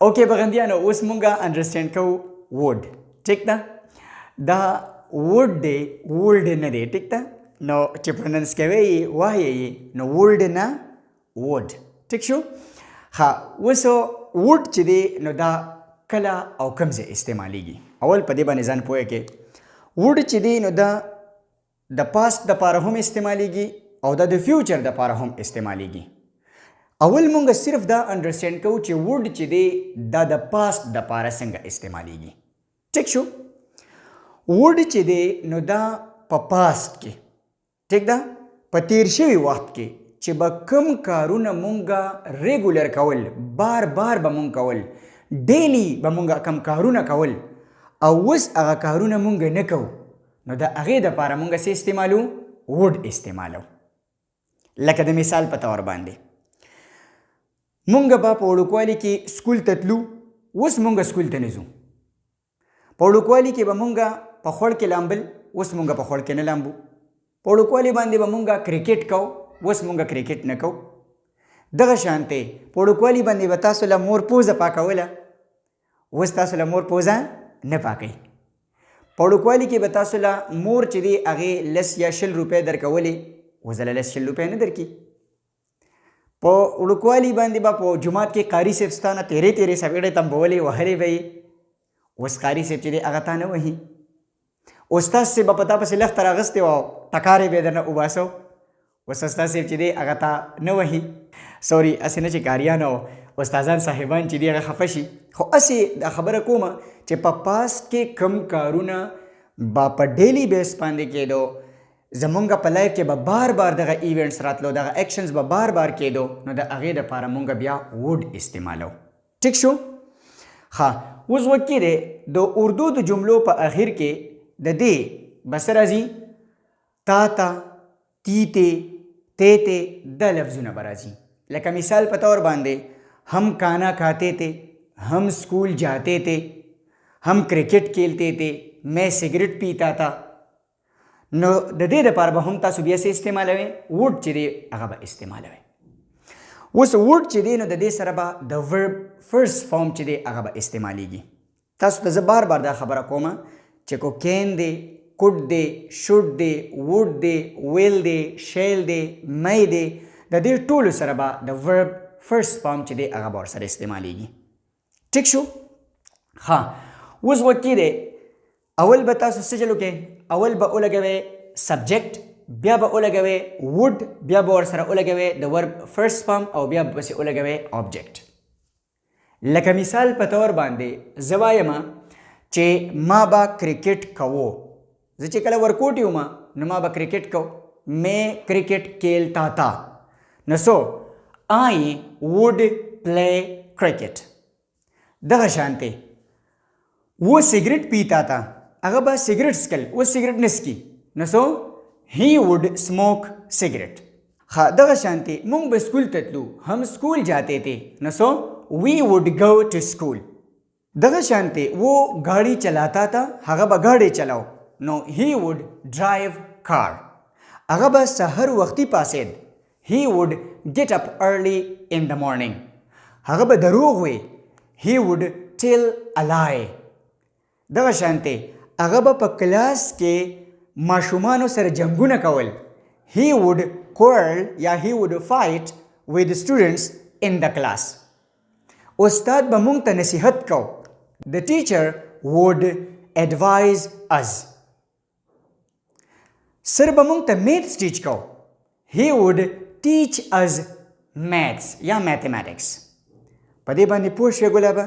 اوکې بغندیانو اوس مونږه انډرسټینډ کوو ووډ ټیک ده دا ووډ دی وولډ نه دی ټیک ده نو چې پروننس کوئ یې وایئ یې نو وولډ نه ووډ ټیک شو ها اوس ووډ چې دی نو دا کله او کوم ځای استعمالیږي اول په دې باندې ځان پوهه کې ووډ چې دی نو دا د پاست دپاره هم استعمالیږي او دا د فیوچر دپاره هم استعمالیږي اول مونږ صرف دا انډرسټینډ کوو چې ووډ چې دی دا د پاست دپاره څنګه استعمالیږي ټیک شو ووډ چې دی نو دا په پاست کې ټیک ده په تیر شوي وخت کې چې به کوم کارونه مونږه ریګولر کول بار بار به مونږ کول ډیلی به مونږه کم کارونه کول او اوس هغه کارونه مونږ نه کوو نو د هغې دپاره مونږ څه استعمالو ووډ استعمالو لکه د مثال په طور باندې مونږ به په وړوکوالي کې سکول ته تلو اوس مونږ سکول ته نه ځو په وړوکوالي کې به مونږ په خوړ کې لامبل اوس مونږ په خوړ کې نه لامبو په وړوکوالي باندې به مونږ کرکټ کوو اوس مونږ کرکټ نه کوو دغه شانتې په وړوکوالي باندې به تاسو له مور پوزه پاکوله اوس تاسو له مور پوزه نه پاکئ په وړوکوالي کې به تاسو له مور چې دی هغې 10 یا 20 روپۍ درکولې اوس له 10 روپۍ نه درکړي په وړوکوالي باندې به په جومات کې قاري صاحب ستانه تیرې تیرې سپېړې تمبولې وهلې به یې اوس قاري صاحب چې دی هغه تا نه وهي استاد صاحب به په تا پسې لښته راغستې وه او ټکاری به یې درنه وباسو اوس استاد صاحب چې دی هغه تا نه وهي سوري هسې نه چې کاریان او استادان صاحبان چې دی هغه خفه شي خو هسې دا خبره کومه چې په پاست کې کم کارونه به په ډیلی بیس باندې کېدو زمونږ په لایف کې به بار بار دغه ایونټس راتلو دغه ایکشنز به بار بار کېدو نو د هغې دپاره مونږ بیا ووډ استعمالو ټیک شو ښه اوس وکې دی د اردو د جملو په اخر کې د دې به څه راځي تا ته تیتے تیتے دا لفظونه به راځي لکه مثال په طور باندې हम खाना खाते थे हम स्कूल जाते थे हम क्रिकेट खेलते थे मैं सिगरेट पीता था نو د دې دپاره به هم تاسو بیا څه استعمالوئ ووډ چې دی هغه به استعمالوئ اوس ووډ چې دی نو د دې سره به د ورب فرست فارم چې دی هغه به استعمالیږي تاسو ته زه بار بار دا خبره کومه چې کوکین دی کوډ دی شوډ دی ووډ دی ویل دی شیل دی می دی د دې ټولو سره به د ورب فرست فارم چې دی هغه به ورسره استعمالیږي ټیک شو ها اوس وکې دی اول به تاسو څه چلو کې اول به ولګوئ سبجیکټ بیا به ولګوئ ووډ بیا به ورسره ولګوئ د ورب فرست فارم او بیا به پسې ولګوئ آبجیکټ لکه مثال په طور باندې زه وایم چې ما به کرکټ کوو زه چې کله ورکوټ یم نو ما به کرکټ کو میں کرکٹ کھیلتا تھا نو سو آئی ووڈ پلے کرکٹ دغه شانتې وہ سگریٹ پیتا تھا هغه به سګرټ څکل اوس سګرټ نه څکي نو سو هی ووډ اسموک سګرټ ښه دغه شانتې موږ به سکول ته تلو هم سکول جاتے تھے نو سو وی ووډ گو ټو سکول دغه شانتې وہ گاڑی چلاتا تھا هغه به ګاډی چلاو نو هی ووډ ډرایو کار هغه به سحر وختي پاسید هی ووډ get up early in the morning هغه به دروغ وی he would tell a lie دغه شانتې هغه به په کلاس کې ماشومانو سره جنګونه کول he would quarrel یا he would fight with students in the class استاد به مونږ ته نصیحت کو the teacher would advise us سر به مونږ ته maths teach کو he would teach us maths یا mathematics په دې باندې پوه شوې ګلابه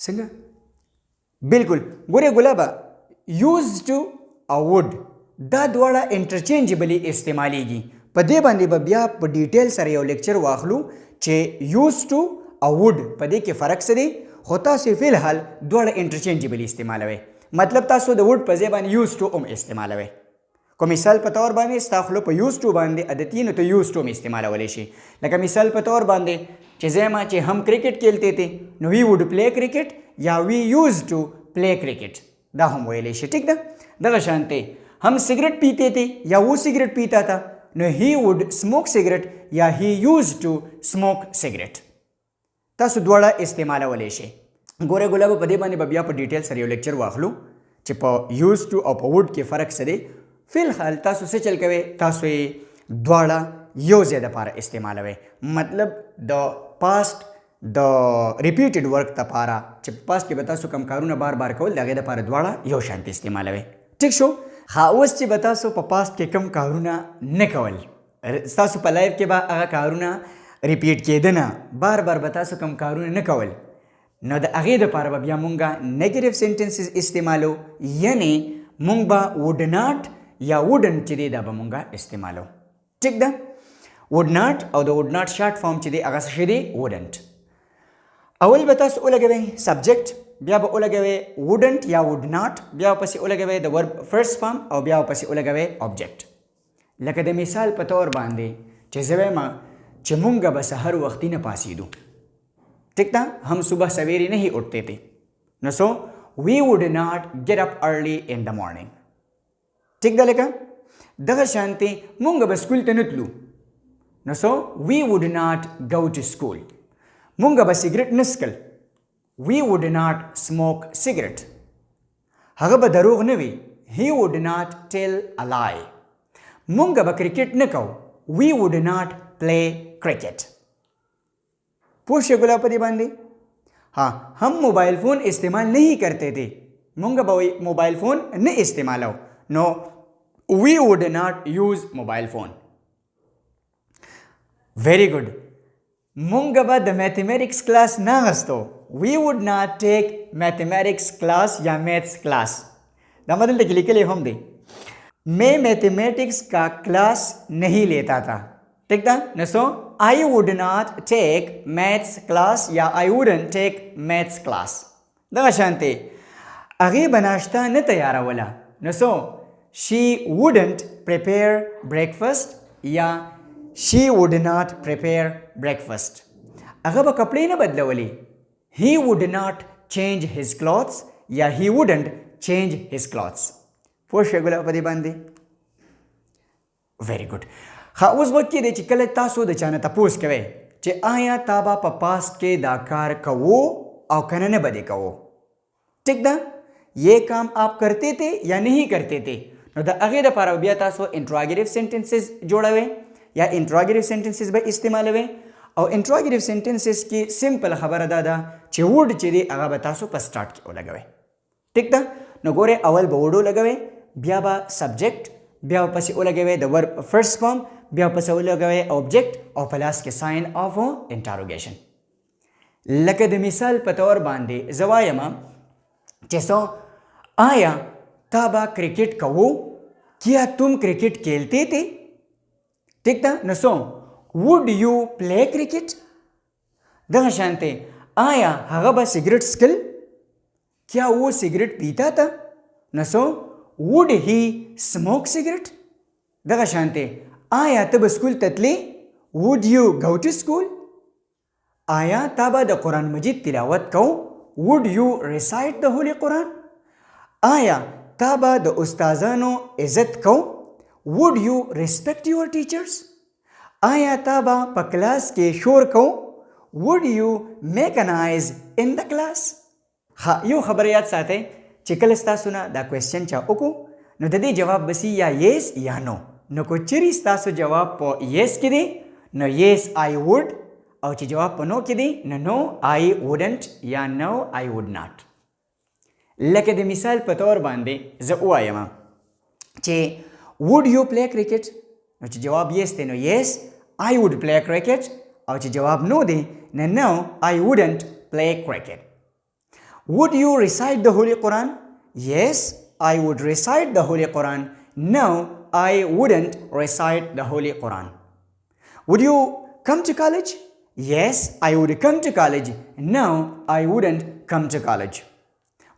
څنګه بالکل ګورې ګلابه یوز ټو او ووډ دا دواړه انټرچینجبلی استعمالیږي په دې باندې به بیا په ډیټیل سره یو لیکچر واخلو چې یوز ټو او ووډ په دې کې فرق څه دی خو تاسو فی الحال دواړه انټرچینجبلی استعمالوئ مطلب تاسو د ووډ په ځای باندې یوز ټو هم استعمالوئ کو مثال په طور باندې ستا خوله په یوز ټو باندې عادتي نو ته یوز ټو هم استعمالولی شي لکه مثال په طور باندې چې زه ما چې هم کرکټ کھیلتے تھے نو وی ووډ پلے کرکٹ یا وی یوز ټو پلے کرکٹ دا هم ویلی شي ٹھیک ده دغه شانتې हम सिगरेट पीते थे या वो cigarette पीता था no he would smoke cigarette या he used to smoke cigarette تاسو دواړه استعمالولی شئ. ګوره ګلابه په دې باندې به بیا په ډیټیل سره یو لیکچر واخلو چې په یوز ټو او په وډ کې فرق څه دی. فی الحال تاسو څه چل کوئ، تاسو یې دواړه یو ځای دپاره استعمالوئ. مطلب د پاست د ریپیټډ ورک دپاره چې په پاست کې به تاسو کم کارونه بار بار کول، د هغې دپاره دواړه یو شانتې استعمالوئ. ټیک شو. اوس چې به تاسو په پاست کې کم کارونه نه کول، ستاسو په لایف کې به هغه کارونه ریپیټ کېده نه، بار بار به تاسو کم کارونه نه کول، نو د هغې دپاره به بیا مونږ نیګیټیو سینټنسز استعمالو، یعنی مونږ به وډ ناټ یا وډنټ چې دی دا به مونږ استعمالو. ټیک ده. وډ ناټ او د وډ ناټ شارټ فارم چې دی هغه څه شی دی، وډنټ. اول به تاسو ولګوئ سبجیکټ، بیا به ولګوئ وډنټ یا وډ ناټ، بیا پسې ولګوئ د ورب فرست فارم او بیا پسې ولګوئ آبجیکټ. لکه د مثال په طور باندې چې زه وایم چې مونږ به سحر وختي نه پاسېدو. ٹھیک تھا، ہم صبح سویرے نہیں اٹھتے تھے. نو سو وی وڈ ناٹ گیٹ اپ ارلی ان دا مارننگ. ٹھیک ده لکه دغه شانتي مونږ به سکول ته نه تلو. نو سو وی وډ ناٹ گو ټو سکول. مونږ به سیګریټ نه څکل. وی وډ ناٹ سموک سیګریټ. هغه به دروغ نه وي. هی وډ ناٹ ټیل ا لای. مونږ به کرکټ نه کوو. وی وډ ناٹ پلے کرکٹ. پوه شئ ګلاب په دې باندې. हाँ, हम मोबाइल फ़ोन इस्तेमाल नहीं करते थे. مونږ به موبایل فون نه استعمالو. نو we would not use mobile phone. Very good. مونږ به د میتھمیټکس کلاس نه اخیستو. We would not take mathematics class یا میتھس کلاس. دا مطلب کې لیکلی هم دی. میں میتھمیٹکس کا کلاس نہیں لیتا تھا. ٹھیک تھا. نو سو I would not take maths class یا I wouldn't take maths class. دغه شانتي هغې به ناشته نه تیاروله. نو سو she wouldn't prepare breakfast یا she would not prepare breakfast. هغه به کپړې نه بدلولې. He would not change his clothes یا he wouldn't change his clothes. پوه شئ ګله په دې باندې. very good. اوس وخت کې دی چې کله تاسو د چا نه تپوس کوئ چې آیا تا به په پاست کې دا کار کوو او که نه به دې کوو. ٹھیک ده. یہ کام آپ کرتے تھے یا نہیں کرتے تھے. نو د هغې دپاره بیا تاسو انټراګیټیو سینټنسز جوړوئ یا انټراګیټیو سینټنسز به استعمالوئ. او انټراګیټیو سینټنسز کې سمپل خبره دا ده چې وډ چې دی هغه به تاسو په سټارټ کې ولګوئ. ٹھیک ده. نو ګورئ اول به وډ ولګوئ، بیا به سبجیکټ، بیا پسې ولګوئ د ورب فرست فارم، بیا پسې ولګوئ آبجیکټ او په لاس کې ساین آف انټاروګیشن. لکه د مثال په طور باندې زه وایم چې سو آیا تا به کرکٹ کوو، کیا تم کرکٹ کھیلتے تھے. ٹھیک تھا. نو سو وڈ یو پلے کرکٹ. دغه شانتې آیا هغه به سیګریټ څکل، کیا وہ سیګریټ پیتا تھا. نو سو وڈ ہی سموک سیګریټ. دغه شانتې آیا ته به سکول ته تلې، وڈ یو گو ټو سکول. آیا تا به د قرآن مجید تلاوت کو، وڈ یو ریسائٹ د هولی قرآن. آیا تا به د استادانو عزت کو، وڈ یو ریسپیکٹ یور ټیچرز. آیا تا به په کلاس کې شور کو، وڈ یو میک ا نائز ان د کلاس. ها، یو خبره یاد ساتئ چې کله ستاسو نه دا کوېسچن چا وکړو نو د دې جواب بسی یا یس یا نو. نو که چیرې ستاسو جواب په یس کې دی نو یس آی وډ، او چې جواب په نو کې دی نو نو آی وډنټ یا نو آی وډ ناٹ. لکه د مثال په طور باندې زه ووایم چې وډ یو پلی کرکټ، نو چې جواب یس دی نو یس آی وډ پلی کرکټ، او چې جواب نو دی نو نو آی وډنټ پلی کرکټ. Would you recite the Holy Quran? Yes, I would recite the Holy Quran. No, I wouldn't recite the Holy Quran. Would you come to college? Yes, I would come to college. No, I wouldn't come to college.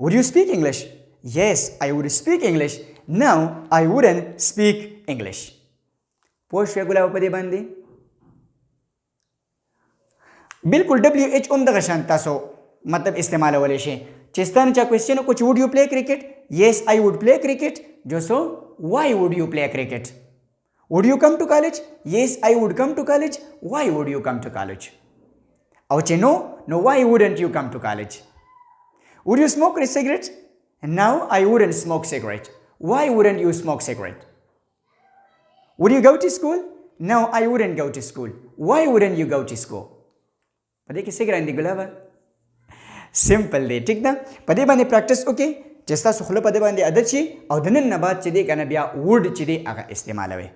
Would you speak English? Yes, I would speak English. No, I wouldn't speak English. پوه شوې ګلاب په دې باندې. بالکل WH هم دغه شان تاسو مطلب استعمالولی شي چې ستا نه چا کوېسچن وکړو چې وډ یو پلی کرکټ، یس آی وډ پلی کرکټ. جو سو وای وډ یو پلی کرکټ. وډ یو کم ټو کالج، یس آی وډ کم ټو کالج. وای وډ یو کم ټو کالج. او چې نو why wouldn't you come to college? Would you smoke a cigarette? No, I wouldn't smoke cigarette. Why wouldn't you smoke cigarette? Would you go to school? No, I wouldn't go to school. Why wouldn't you go to school? په دې کې څه ګران دي ګلابه؟ سمپل دی ټیک ده. په دې باندې پریکټس وکړئ چې ستاسو خوله په دې باندې عادت شي او د نن نه بعد چې دی که نه بیا وډ چې دی هغه استعمالوئ.